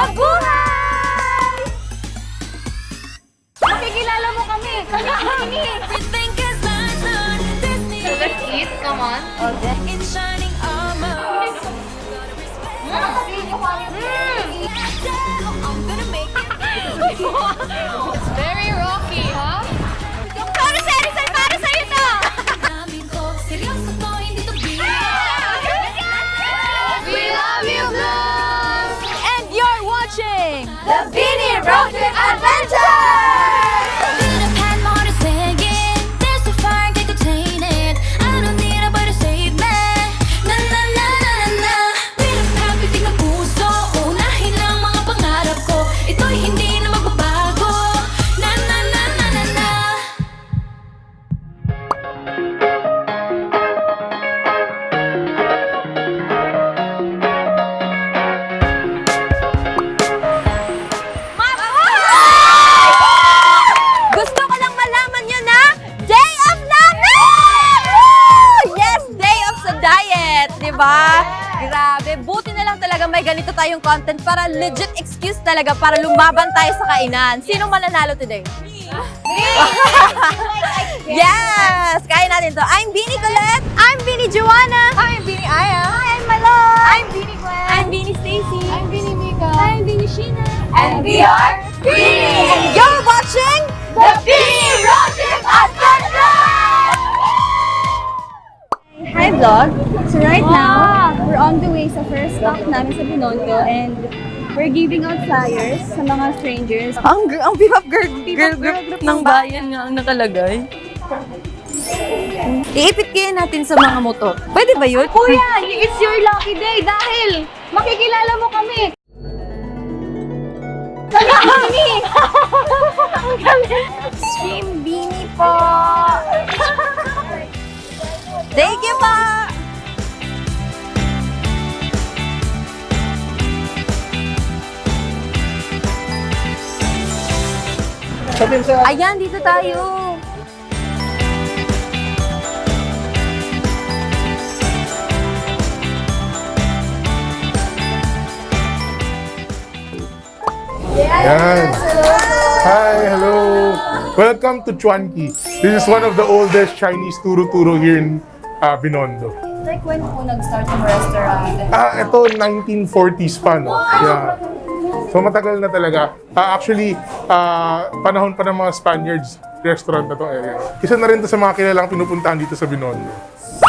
Mabuhay! Makikilala mo kami. Kami. So let's eat. Come on. In shining armor. I'm gonna make it. It's very rocky, huh? Para sa Rizal, para sa'yo to! Namin ko, seryoso to, hindi to biro. We love you, Blooms! And you're watching The Beanie Road Trip Adventure! 비겁한 머리 새긴 There's a fire, can't contain it. I don't need nobody to save me. Na-na-na-na-na-na. 비겁한 pitik ng puso. Unahin lang mga pangarap ko. Ito'y hindi na magbabago. Na-na-na-na-na-na. Gusto ko lang malaman nyo na day off namin! Woo! Yes, day off sa diet, di ba? Grabe, buti na lang talaga may ganito tayong content para legit excuse talaga para lumaban tayo sa kainan. Sino mananalo today? Yes! Kaya natin to. I'm Beanie Colette. I'm Beanie Joanna. I'm Beanie Aya. Hi, I'm Malon. I'm Beanie Gwen. I'm Beanie Stacy. I'm Beanie Mika. I'm Beanie Sheena. And we are Beanie! And you're watching The Beanie Road Trip Adventure! Hi vlog! So right now, we're on the way sa first stop namin sa Binondo and we're giving out flyers sa mga strangers. Ang P-pop girl group ng bayan nga ang nakalagay. Iipit kaya natin sa mga motor. Pwede ba yun? Kuya, it's your lucky day dahil makikilala mo kami. Beanie! Stream Beanie po! Thank you po! Ayan, dito tayo. Yan. Hi, hello. Welcome to Chuanqi. This is one of the oldest Chinese turo-turo here in Binondo. Like when po nag-start yung restaurant? Ito 1940s pa, no? Yeah. So matagal na talaga. Actually, panahon pa ng mga Spaniards restaurant na to area. Isa na rin to sa mga kilalang pinupuntahan dito sa Binondo.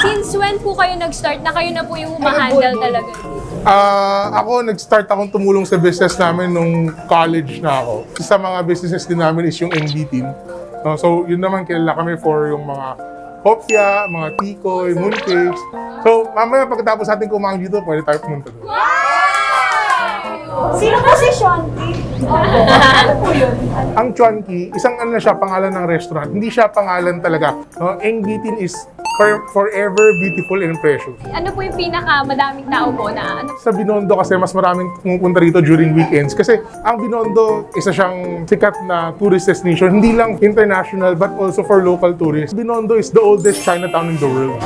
Since when po kayo nag-start na kayo na po yung humahandle talaga? Ako, nag-start akong tumulong sa business namin nung college na ako. Isa sa mga businesses din namin is yung MB team. So, yun naman kilala kami for yung mga hopya, mga tikoy, mooncakes. So, mamaya pagkatapos natin kumain dito, pwede tayo pumunta doon. Sino po si Shanti? Ano po yun? Ang Chuanqi, isang ano na siya, pangalan ng restaurant. Hindi siya pangalan talaga. Eng Bitin is forever beautiful and precious. Ano po yung pinaka-madaming tao po na ano? Sa Binondo kasi mas maraming pumupunta rito during weekends kasi ang Binondo isa siyang sikat na tourist destination, hindi lang international but also for local tourists. Binondo is the oldest Chinatown in the world.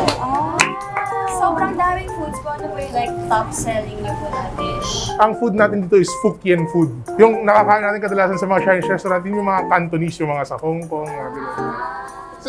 Sobrang daming foods po. Ano po yung like top selling niyo po na dish? Ang food natin dito is Fukien food. Yung nakakain natin kadalasan sa mga Chinese restaurant, yung mga Cantonese, yung mga sa Hong Kong, mga ganun.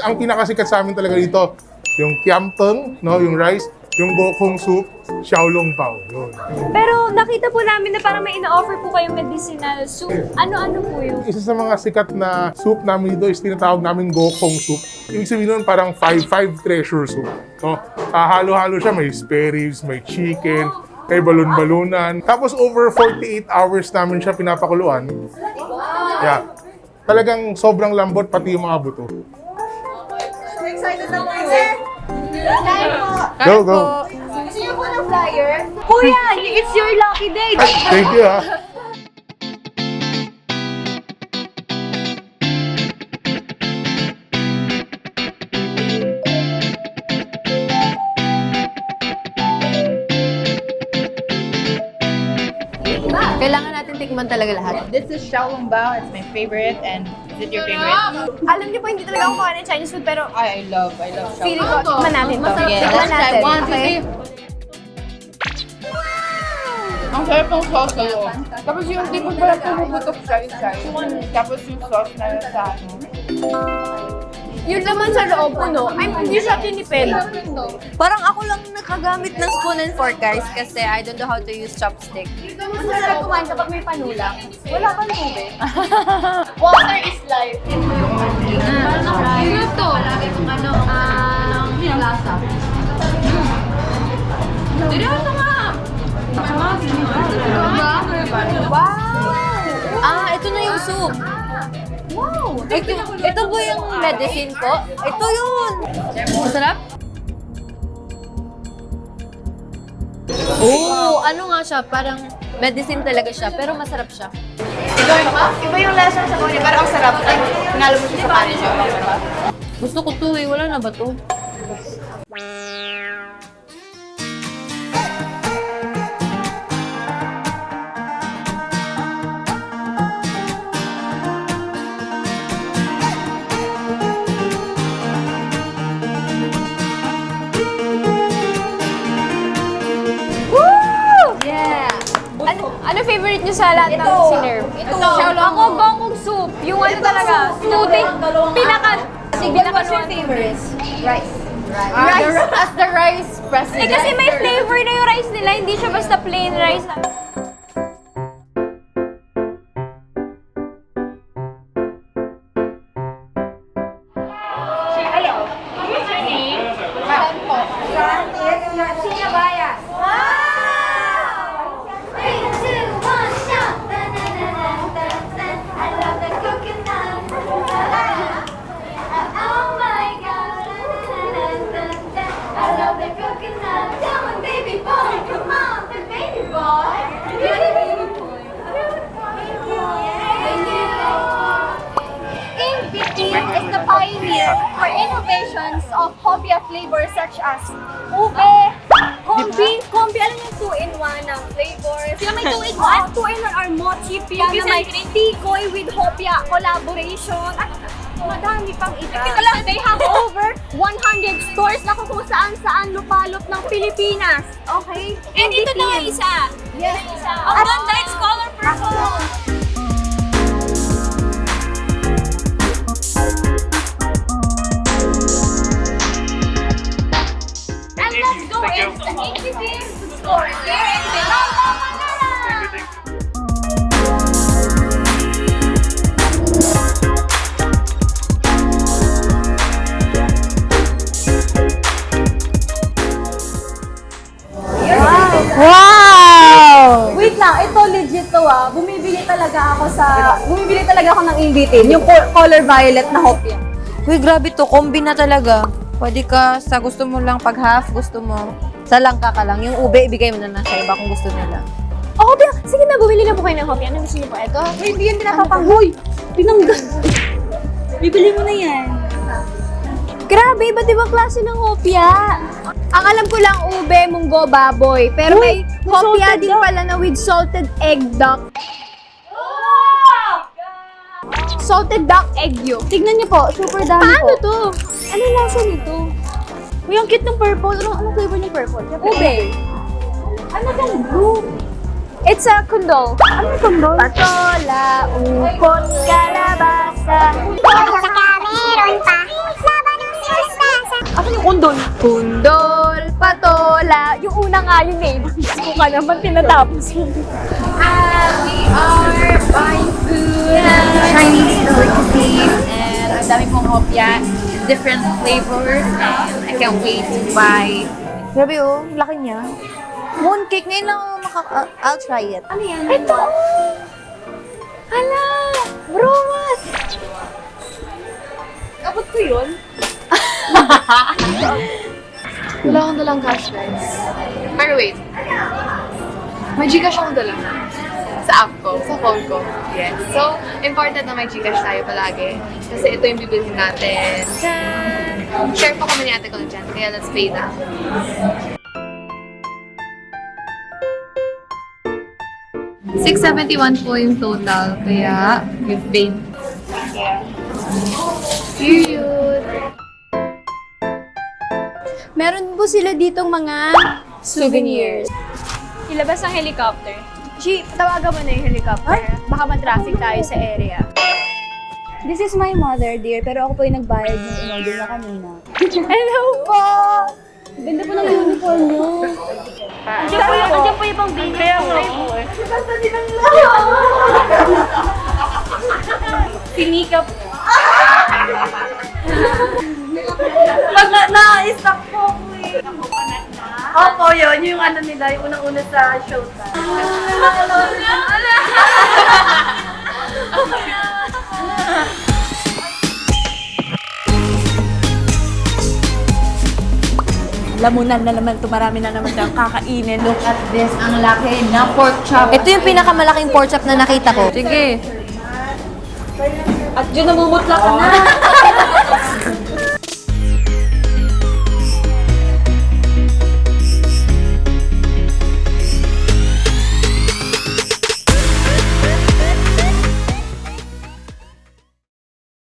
Ang pinakasikat sa amin talaga dito, yung kiampeng, no, yung rice, yung gokong soup, xiaolong pao. Yun. Pero nakita po namin na parang may ina-offer po kayong medicinal soup. Ano-ano po yung? Isa sa mga sikat na soup namin dito is tinatawag namin gokong soup. Ibig sabihin nun parang five treasure soup. So, halo-halo siya, may spare ribs, may chicken, may balon-balunan. Tapos over 48 hours namin siya pinapakuluan. Yeah. Talagang sobrang lambot pati yung mga buto. Excited na po, sir! Go, go. Gusto niyo po ng flyer? Kuya, it's your lucky day. Ay, thank you ha. Kailangan natin tikman talaga lahat. This is xiaolong bao. It's my favorite. And is it your favorite? Alam niyo po, hindi talaga ako kumain ng Chinese food, pero I love xiaolong feeling ko, tikman natin to. Sige, Tikman let's try. natin. 1, 2, Okay. 3. Ang sarap ng sauce sa loob. Tapos yung tipo parang pumuputok siya inside. Tapos yung sauce na sa ano. Yun naman sa loob ko, no? Hindi siya tinipid. Parang ako lang nakagamit ng spoon and fork, guys, kasi I don't know how to use chopstick. Masarap kumain kapag may panulang. Wala kang tubig. Water is life. Ano to? Lasa. Seryoso nga! Wow! Ito na yung soup. Wow! Ito po yung medicine ko. Ito yun! Masarap? Oo, ano nga siya? Parang medicine talaga siya, pero masarap siya. Iba yung lasa sa kanya. Parang ang sarap. Like, pinalo mo siya sa kanin siya. Gusto ko to eh. Wala na ba to? Ano favorite niyo sa lahat ng sinerve? Ito. Ako, gongkong soup. Yung ano talaga, smoothie. What's your favorite? Rice. Rice. As the rice president. Kasi may flavor na yung rice nila, hindi siya basta plain rice. Is the pioneer for innovations of hopia flavors such as ube, kombi, alam yung 2-in-1 ng flavors. Sila may 2-in-1? 2-in-1 are mochi, pia na may tikoy with hopia collaboration. At madami pang iba. They have over 100 stores na kung saan lupalop ng Pilipinas. Okay? And ito na yung isa. Yes. Ang ganda, it's color purple. And let's go into the ATM store here in Binondo, Manila. Wow! Wait lang, ito legit to Bumibili talaga ako ng invitin, yung color violet na hopia. Uy, grabe to. Kombi na talaga. Pwede ka sa gusto mo lang pag half, gusto mo sa langka ka lang. Yung ube, ibigay mo na sa iba kung gusto nila. Oh, hopia. Sige na, bumili na po kayo ng hopia. Ano gusto niyo po? Ito? Hindi yan pinapapanghoy. Pinanggal. Bibili mo na yan. Grabe, iba't ibang klase ng hopia. Ang alam ko lang ube, munggo, baboy. Pero may hopia din pala na with salted egg duck. Salted duck egg yolk. Tignan niyo po, super dami Paano po. to? Ano lasa nito? Uy, ang cute ng purple. Anong flavor ng purple? Ube. Ano bang blue? It's a kundol. Ano itong blue? Patola, upot, kalabasa. Ano yung undol? Kundol, patola. Yung una nga yun eh. Gusto ka naman tinatapos yun. We are buying food, Chinese delicacies, and ang dami pong hopya, different flavors, and I can't wait to buy. Grabe oh, laki niya. Mooncake, ngayon lang ako I'll try it. Ano yan? Ito! Hala! Bromas! Abot ko yun? Wala akong dalang cash, guys. Pero wait. May Gcash akong dala. Sa app ko, sa phone ko. Yes. So, important na may Gcash tayo palagi. Kasi ito yung bibilhin natin. Tadaan! Share pa kami ni ate ko dyan. Kaya let's pay na. $671 po yung total. Kaya, we've paid. Period. Meron po sila ditong mga souvenirs. Ilabas ang helicopter. Chi, tawagan mo na yung helicopter. Baka ma-traffic tayo sa area. This is my mother, dear. Pero ako po yung nagbayad ng in-order na kanina. Hello po! Ganda po ng uniform niyo. Andiyan po yung pang bigay. Kaya mo. Sinikap. Pag na-stop po ako eh. Opo, yun. Yung ano nila, yung unang-una sa showtime. Lamunan na naman ito. Marami na naman siyang kakainin. Look at this. Ang laki na pork chop. Ito yung pinakamalaking pork chop na nakita ko. Sige. At yun, namumutla ka na.